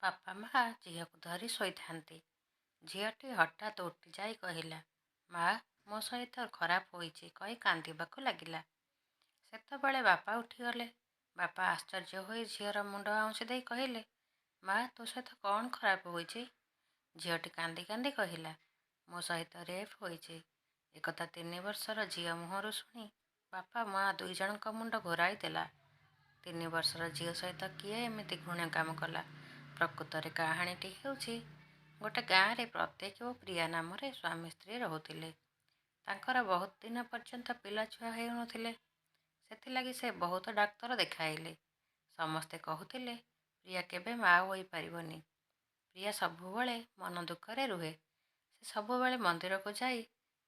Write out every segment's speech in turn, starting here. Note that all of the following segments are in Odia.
ବାପା ମା ଝିଅକୁ ଧରି ଶୋଇଥାନ୍ତି। ଝିଅଟି ହଠାତ୍ ଉଠି ଯାଇ କହିଲା, ମା, ମୋ ସହିତ ଖରାପ ହୋଇଛି କହି କାନ୍ଦିବାକୁ ଲାଗିଲା। ସେତେବେଳେ ବାପା ଉଠିଗଲେ। ବାପା ଆଶ୍ଚର୍ଯ୍ୟ ହୋଇ ଝିଅର ମୁଣ୍ଡ ଆଉଁସି ଦେଇ କହିଲେ, ମା, ତୋ ସହିତ କ'ଣ ଖରାପ ହୋଇଛି? ଝିଅଟି କାନ୍ଦି କାନ୍ଦି କହିଲା, ମୋ ସହିତ ରେପ୍ ହୋଇଛି। ଏକଥା 3 ବର୍ଷର ଝିଅ ମୁହଁରୁ ଶୁଣି ବାପା ମା ଦୁଇ ଜଣଙ୍କ ମୁଣ୍ଡ ଘୋରାଇ ଦେଲା। 3 ବର୍ଷର ଝିଅ ସହିତ କିଏ ଏମିତି ଘୃଣ୍ୟ କାମ କଲା? ପ୍ରକୃତରେ କାହାଣୀଟି ହେଉଛି, ଗୋଟେ ଗାଁରେ ପ୍ରତ୍ୟେକ ଓ ପ୍ରିୟା ନାମରେ ସ୍ୱାମୀ ସ୍ତ୍ରୀ ରହୁଥିଲେ। ତାଙ୍କର ବହୁତ ଦିନ ପର୍ଯ୍ୟନ୍ତ ପିଲାଛୁଆ ହେଉନଥିଲେ। ସେଥିଲାଗି ସେ ବହୁତ ଡାକ୍ତର ଦେଖାଇଲେ। ସମସ୍ତେ କହୁଥିଲେ ପ୍ରିୟା କେବେ ମା ହୋଇପାରିବନି। ପ୍ରିୟା ସବୁବେଳେ ମନ ଦୁଃଖରେ ରୁହେ। ସେ ସବୁବେଳେ ମନ୍ଦିରକୁ ଯାଇ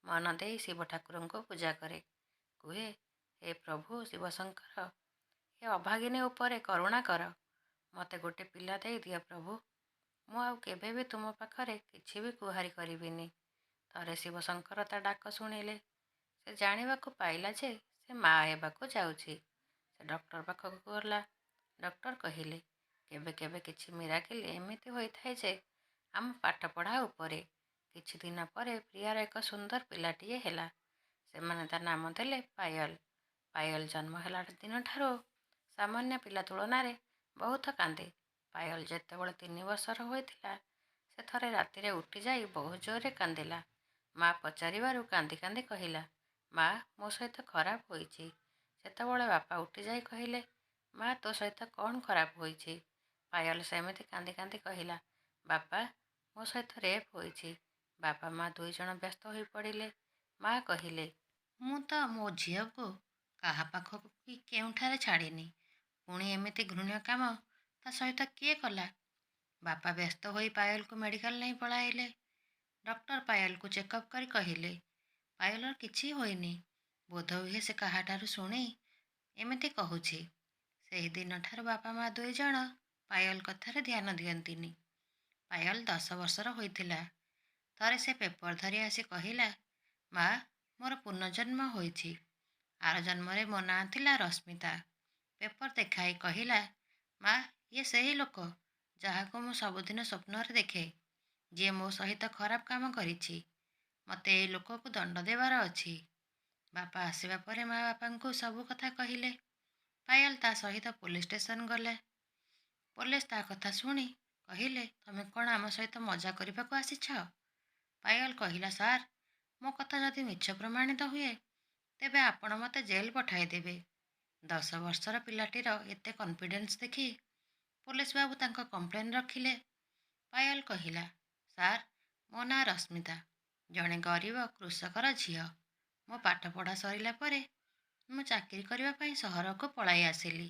ମନ ଦେଇ ଶିବ ଠାକୁରଙ୍କୁ ପୂଜା କରେ। କୁହେ, ହେ ପ୍ରଭୁ ଶିବଶଙ୍କର, ଏ ଅଭାଗିନୀ ଉପରେ କରୁଣା କର। ମୋତେ ଗୋଟେ ପିଲା ଦେଇ ଦିଅ ପ୍ରଭୁ। ମୁଁ ଆଉ କେବେ ବି ତୁମ ପାଖରେ କିଛି ବି ଗୁହାରି କରିବିନି। ଥରେ ଶିବଶଙ୍କର ତା ଡାକ ଶୁଣିଲେ। ସେ ଜାଣିବାକୁ ପାଇଲା ଯେ ସେ ମା ହେବାକୁ ଯାଉଛି। ସେ ଡକ୍ଟର ପାଖକୁ ଗଲା। ଡକ୍ଟର କହିଲେ, କେବେ କେବେ କିଛି ମିରାକିଲ୍ ଏମିତି ହୋଇଥାଏ ଯେ ଆମ ପାଠପଢ଼ା ଉପରେ। କିଛି ଦିନ ପରେ ପ୍ରିୟାର ଏକ ସୁନ୍ଦର ପିଲାଟିଏ ହେଲା। ସେମାନେ ତା ନାମ ଦେଲେ ପାୟଲ। ପାୟଲ ଜନ୍ମ ହେଲା ଦିନଠାରୁ ସାମାନ୍ୟ ପିଲା ତୁଳନାରେ ବହୁତ କାନ୍ଦେ। ପାୟଲ ଯେତେବେଳେ 3 ବର୍ଷର ହୋଇଥିଲା, ସେ ଥରେ ରାତିରେ ଉଠିଯାଇ ବହୁତ ଜୋରରେ କାନ୍ଦିଲା। ମା ପଚାରିବାରୁ କାନ୍ଦି କାନ୍ଦି କହିଲା, ମା, ମୋ ସହିତ ଖରାପ ହୋଇଛି। ସେତେବେଳେ ବାପା ଉଠିଯାଇ କହିଲେ, ମା, ତୋ ସହିତ କ'ଣ ଖରାପ ହୋଇଛି? ପାୟଲ ସେମିତି କାନ୍ଦି କାନ୍ଦି କହିଲା, ବାପା, ମୋ ସହିତ ରେପ୍ ହୋଇଛି। ବାପା ମା ଦୁଇ ଜଣ ବ୍ୟସ୍ତ ହୋଇ ପଡ଼ିଲେ। ମା କହିଲେ, ମୁଁ ତ ମୋ ଝିଅକୁ କାହା ପାଖକୁ କି କେଉଁଠାରେ ଛାଡ଼ିନି। ପୁଣି ଏମିତି ଘୃଣ୍ୟ କାମ ତା ସହିତ କିଏ କଲା? ବାପା ବ୍ୟସ୍ତ ହୋଇ ପାୟଲକୁ ମେଡ଼ିକାଲ ନେଇ ପଳାଇଲେ। ଡକ୍ଟର ପାୟଲକୁ ଚେକଅପ୍ କରି କହିଲେ, ପାୟଲର କିଛି ହୋଇନି। ବୋଧହୁଏ ସେ କାହାଠାରୁ ଶୁଣି ଏମିତି କହୁଛି। ସେହି ଦିନଠାରୁ ବାପା ମା ଦୁଇ ଜଣ ପାୟଲ କଥାରେ ଧ୍ୟାନ ଦିଅନ୍ତିନି। ପାୟଲ 10 ବର୍ଷର ହୋଇଥିଲା। ଥରେ ସେ ପେପର ଧରି ଆସି କହିଲା, ମା, ମୋର ପୁନର୍ଜନ୍ମ ହୋଇଛି। ଆର ଜନ୍ମରେ ମୋ ନାଁ ଥିଲା ରଶ୍ମିତା। ପେପର ଦେଖାଇ କହିଲା, ମା, ଇଏ ସେହି ଲୋକ ଯାହାକୁ ମୁଁ ସବୁଦିନ ସ୍ୱପ୍ନରେ ଦେଖେ, ଯିଏ ମୋ ସହିତ ଖରାପ କାମ କରିଛି। ମୋତେ ଏଇ ଲୋକକୁ ଦଣ୍ଡ ଦେବାର ଅଛି। ବାପା ଆସିବା ପରେ ମା ବାପାଙ୍କୁ ସବୁ କଥା କହିଲେ। ପାୟଲ ତା ସହିତ ପୋଲିସ ଷ୍ଟେସନ ଗଲେ। ପୋଲିସ ତା କଥା ଶୁଣି କହିଲେ, ତମେ କ'ଣ ଆମ ସହିତ ମଜା କରିବାକୁ ଆସିଛ? ପାୟଲ କହିଲା, ସାର୍, ମୋ କଥା ଯଦି ମିଛ ପ୍ରମାଣିତ ହୁଏ, ତେବେ ଆପଣ ମୋତେ ଜେଲ୍ ପଠାଇଦେବେ। 10 ବର୍ଷର ପିଲାଟିର ଏତେ କନଫିଡେନ୍ସ ଦେଖି ପୋଲିସ ବାବୁ ତାଙ୍କ କମ୍ପ୍ଲେନ୍ ରଖିଲେ। ପାୟଲ କହିଲା, ସାର୍, ମୋ ନାଁ ରଶ୍ମିତା, ଜଣେ ଗରିବ କୃଷକର ଝିଅ। ମୋ ପାଠପଢ଼ା ସରିଲା ପରେ ମୁଁ ଚାକିରି କରିବା ପାଇଁ ସହରକୁ ପଳାଇ ଆସିଲି।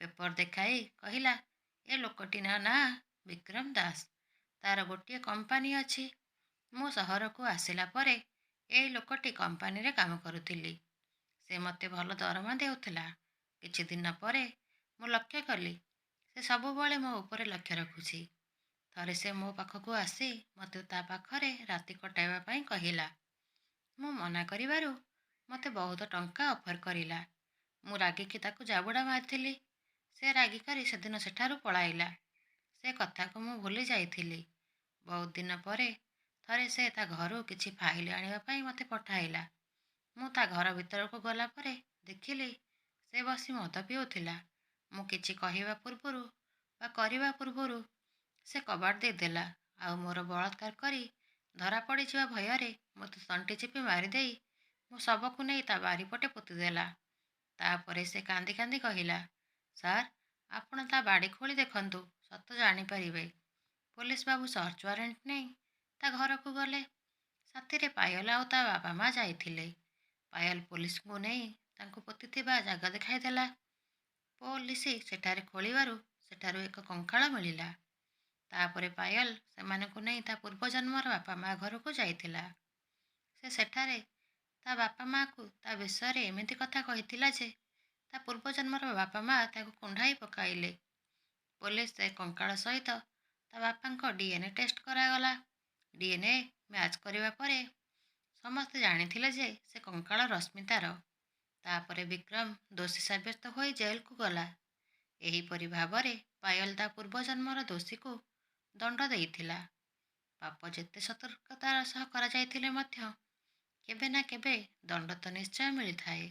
ପେପର ଦେଖାଇ କହିଲା, ଏ ଲୋକଟିର ନାଁ ବିକ୍ରମ ଦାସ। ତାର ଗୋଟିଏ କମ୍ପାନୀ ଅଛି। ମୁଁ ସହରକୁ ଆସିଲା ପରେ ଏଇ ଲୋକଟି କମ୍ପାନୀରେ କାମ କରୁଥିଲି। ସେ ମୋତେ ଭଲ ଦରମା ଦେଉଥିଲା। କିଛି ଦିନ ପରେ ମୁଁ ଲକ୍ଷ୍ୟ କଲି ସେ ସବୁବେଳେ ମୋ ଉପରେ ଲକ୍ଷ୍ୟ ରଖୁଛି। ଥରେ ସେ ମୋ ପାଖକୁ ଆସି ମୋତେ ତା ପାଖରେ ରାତି କଟାଇବା ପାଇଁ କହିଲା। ମୁଁ ମନା କରିବାରୁ ମୋତେ ବହୁତ ଟଙ୍କା ଅଫର୍ କରିଲା। ମୁଁ ରାଗିକି ତାକୁ ଜାବୁଡ଼ା ମାରିଥିଲି। ସେ ରାଗି କରି ସେଦିନ ସେଠାରୁ ପଳାଇଲା। ସେ କଥାକୁ ମୁଁ ଭୁଲି ଯାଇଥିଲି। ବହୁତ ଦିନ ପରେ ଥରେ ସେ ତା ଘରୁ କିଛି ଫାଇଲ ଆଣିବା ପାଇଁ ମୋତେ ପଠାଇଲା। ମୁଁ ତା ଘର ଭିତରକୁ ଗଲା ପରେ ଦେଖିଲି ସେ ବସି ମଦ ପିଉଥିଲା। ମୁଁ କିଛି କହିବା ପୂର୍ବରୁ ବା କରିବା ପୂର୍ବରୁ ସେ କବାଟ ଦେଇଦେଲା, ଆଉ ମୋର ବଳାତ୍କାର କରି ଧରା ପଡ଼ିଯିବା ଭୟରେ ମୋତେ ତଣ୍ଟି ଚିପି ମାରିଦେଇ ମୋ ଶବକୁ ନେଇ ତା ବାରିପଟେ ପୋତିଦେଲା। ତାପରେ ସେ କାନ୍ଦି କାନ୍ଦି କହିଲା, ସାର୍, ଆପଣ ତା ବାଡ଼ି ଖୋଳି ଦେଖନ୍ତୁ, ସତ ଜାଣିପାରିବେ। ପୋଲିସ ବାବୁ ସର୍ଚ୍ଚ ୱାରେଣ୍ଟ ନେଇ ତା ଘରକୁ ଗଲେ। ସାଥିରେ ପାୟଲ ଆଉ ତା ବାପା ମା ଯାଇଥିଲେ। ପାୟଲ ପୋଲିସଙ୍କୁ ନେଇ ତାଙ୍କୁ ପୋତିଥିବା ଜାଗା ଦେଖାଇଦେଲା। ପୋଲିସ ସେଠାରେ ଖୋଳିବାରୁ ସେଠାରୁ ଏକ କଙ୍କାଳ ମିଳିଲା। ତାପରେ ପାୟଲ ସେମାନଙ୍କୁ ନେଇ ତା ପୂର୍ବଜନ୍ମର ବାପା ମା ଘରକୁ ଯାଇଥିଲା। ସେ ସେଠାରେ ତା ବାପା ମାକୁ ତା ବିଷୟରେ ଏମିତି କଥା କହିଥିଲା ଯେ ତା ପୂର୍ବଜନ୍ମର ବାପା ମା ତାକୁ କୁଣ୍ଢାଇ ପକାଇଲେ। ପୋଲିସ ସେ କଙ୍କାଳ ସହିତ ତା ବାପାଙ୍କ DNA ଟେଷ୍ଟ କରାଗଲା। DNA ମ୍ୟାଚ୍ କରିବା ପରେ ସମସ୍ତେ ଜାଣିଥିଲେ ଯେ ସେ କଙ୍କାଳ ରଶ୍ମିତାର। ତାପରେ ବିକ୍ରମ ଦୋଷୀ ସାବ୍ୟସ୍ତ ହୋଇ ଜେଲକୁ ଗଲା। ଏହିପରି ଭାବରେ ପାୟଲ ତା ପୂର୍ବଜନ୍ମର ଦୋଷୀକୁ ଦଣ୍ଡ ଦେଇଥିଲା। ପାପ ଯେତେ ସତର୍କତାର ସହ କରାଯାଇଥିଲେ ମଧ୍ୟ କେବେ ନା କେବେ ଦଣ୍ଡ ତ ନିଶ୍ଚୟ ମିଳିଥାଏ।